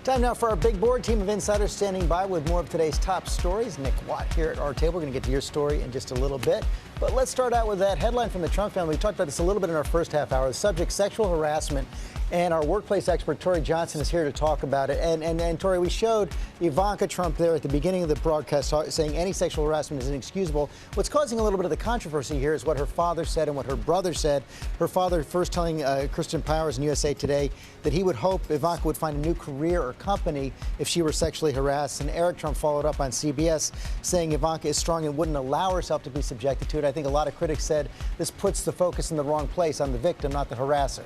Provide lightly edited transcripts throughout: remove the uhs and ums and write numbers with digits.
Time now for our big board. Team of insiders standing by with more of today's top stories. Nick Watt here at our table. We're going to get to your story in just a little bit. But let's start out with that headline from the Trump family. We talked about this a little bit in our first half hour. The subject, sexual harassment. And our workplace expert, Tori Johnson, is here to talk about it. And Tori, we showed Ivanka Trump there at the beginning of the broadcast saying any sexual harassment is inexcusable. What's causing a little bit of the controversy here is what her father said and what her brother said. Her father first telling Christian Powers in USA Today that he would hope Ivanka would find a new career or company if she were sexually harassed. And Eric Trump followed up on CBS saying Ivanka is strong and wouldn't allow herself to be subjected to it. I think a lot of critics said this puts the focus in the wrong place, on the victim, not the harasser.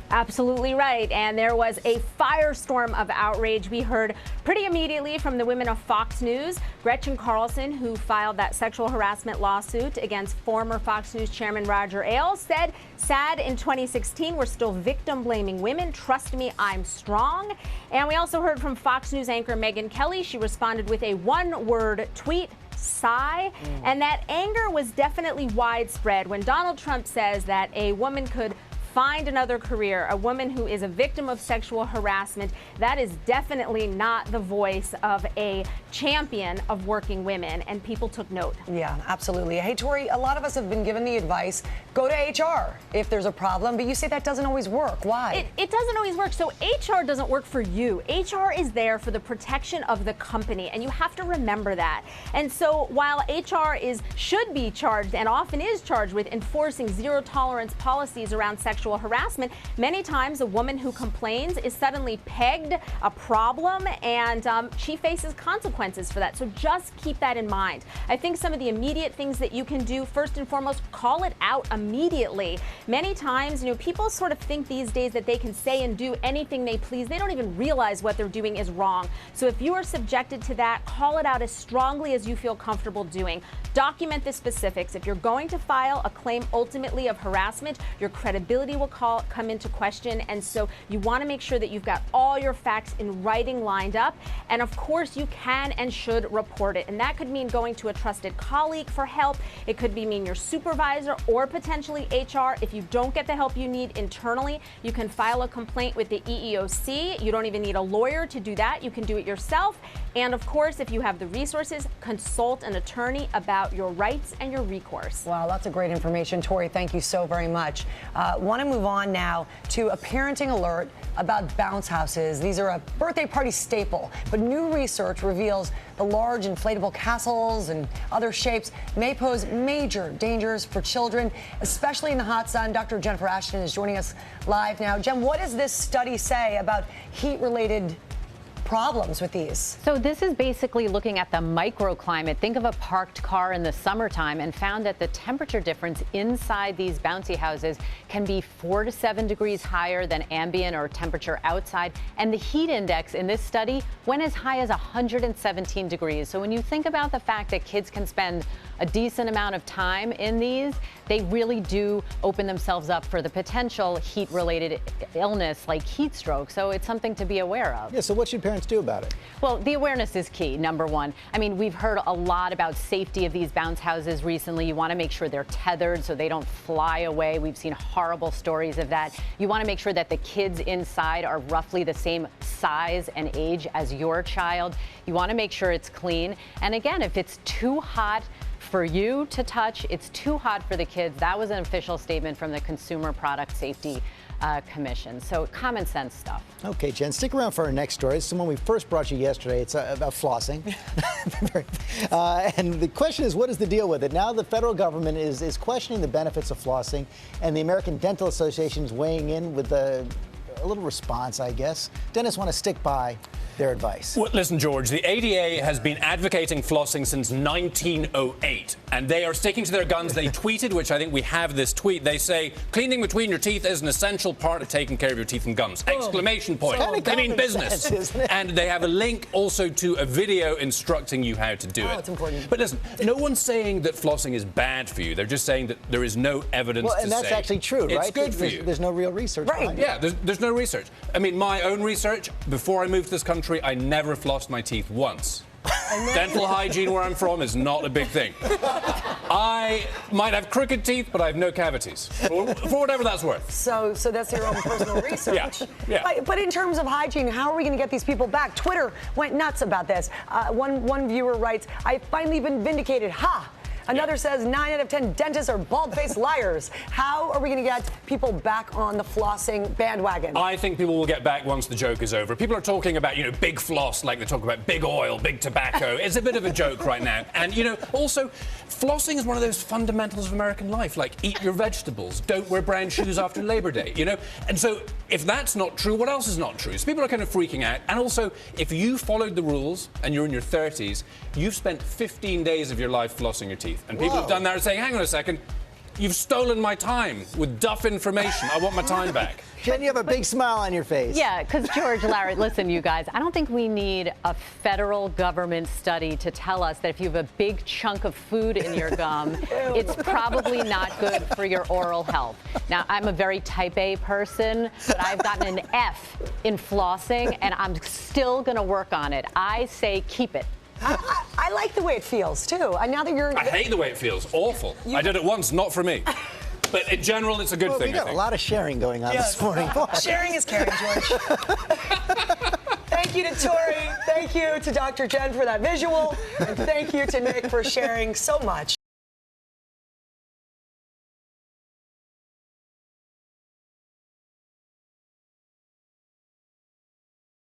Absolutely right. And there was a firestorm of outrage. We heard pretty immediately from the women of Fox News. Gretchen Carlson, who filed that sexual harassment lawsuit against former Fox News chairman Roger Ailes, said, sad in 2016, we're still victim blaming women. Trust me, I'm strong. And we also heard from Fox News anchor Megyn Kelly. She responded with a one-word tweet, sigh. And that anger was definitely widespread when Donald Trump says that a woman could find another career, a woman who is a victim of sexual harassment. That is definitely not the voice of a champion of working women, and people took note. Yeah, absolutely. Hey, Tori, a lot of us have been given the advice, go to HR if there's a problem, but you say that doesn't always work. Why? It doesn't always work. So HR doesn't work for you. HR is there for the protection of the company, and you have to remember that. And so while HR should be charged and often is charged with enforcing zero tolerance policies around sexual harassment, many times a woman who complains is suddenly pegged a problem, and she faces consequences for that. So just keep that in mind. I think some of the immediate things that you can do, first and foremost, call it out immediately. Many times, people sort of think these days that they can say and do anything they please. They don't even realize what they're doing is wrong. So if you are subjected to that, call it out as strongly as you feel comfortable doing. Document the specifics. If you're going to file a claim ultimately of harassment, your credibility will come into question, and so you want to make sure that you've got all your facts in writing lined up. And of course, you can and should report it, and that could mean going to a trusted colleague for help. It could mean your supervisor or potentially HR. If you don't get the help you need internally, you can file a complaint with the EEOC. You don't even need a lawyer to do that. You can do it yourself. And of course, if you have the resources, consult an attorney about your rights and your recourse. Wow, lots of great information. Tori, thank you so very much. Want to move on now to a parenting alert about bounce houses. These are a birthday party staple, but new research reveals the large inflatable castles and other shapes may pose major dangers for children, especially in the hot sun. Dr. Jennifer Ashton is joining us live now. Jen, what does this study say about heat-related problems with these? So this is basically looking at the microclimate. Think of a parked car in the summertime, and found that the temperature difference inside these bouncy houses can be 4 to 7 degrees higher than ambient or temperature outside. And the heat index in this study went as high as 117 degrees. So when you think about the fact that kids can spend a decent amount of time in these, they really do open themselves up for the potential heat-related illness like heat stroke. So it's something to be aware of. Yeah, so what should parents do about it? Well, the awareness is key, number one. I mean, we've heard a lot about safety of these bounce houses recently. You want to make sure they're tethered so they don't fly away. We've seen horrible stories of that. You want to make sure that the kids inside are roughly the same size and age as your child. You want to make sure it's clean. And again, if it's too hot for you to touch, it's too hot for the kids. That was an official statement from the Consumer Product Safety Commission. So common sense stuff. Okay, Jen, stick around for our next story. It's the one we first brought you yesterday. It's about flossing. And the question is, what is the deal with it? Now the federal government is questioning the benefits of flossing, and the American Dental Association is weighing in with a little response, I guess. Dentists want to stick by their advice. Well, listen, George, the ADA has been advocating flossing since 1908, and they are sticking to their guns. They tweeted, which I think we have this tweet. They say, cleaning between your teeth is an essential part of taking care of your teeth and gums. Exclamation point. So they mean business. Sense, isn't it? And they have a link also to a video instructing you how to do it. It's important. But listen, no one's saying that flossing is bad for you. They're just saying that there is no evidence to say and that's actually true, right? It's good for you. There's no real research behind it. Yeah, there's no research. I mean, my own research, before I moved to this country, I never flossed my teeth once. Dental hygiene where I'm from is not a big thing. I might have crooked teeth, but I have no cavities. For whatever that's worth. So that's your own personal research. Yeah. But in terms of hygiene, how are we going to get these people back? Twitter went nuts about this. One viewer writes, "I've finally been vindicated. Ha!" Another says 9 out of 10 dentists are bald-faced liars. How are we going to get people back on the flossing bandwagon? I think people will get back once the joke is over. People are talking about, big floss like they talk about big oil, big tobacco. It's a bit of a joke right now. And, also, flossing is one of those fundamentals of American life, like eat your vegetables, don't wear brown shoes after Labor Day, And so if that's not true, what else is not true? So people are kind of freaking out. And also, if you followed the rules and you're in your 30s, you've spent 15 days of your life flossing your teeth. And people have done that and saying, hang on a second, you've stolen my time with duff information. I want my time back. Jen, you have a big smile on your face. Yeah, because George, Larry, listen, you guys, I don't think we need a federal government study to tell us that if you have a big chunk of food in your gum, it's probably not good for your oral health. Now, I'm a very type A person, but I've gotten an F in flossing, and I'm still going to work on it. I say keep it. I like the way it feels, too. Now that you're... I hate the way it feels. Awful. I did it once, not for me. But in general, it's a good thing, We got a lot of sharing going on this morning. Sharing is caring, George. Thank you to Tori. Thank you to Dr. Jen for that visual. And thank you to Nick for sharing so much.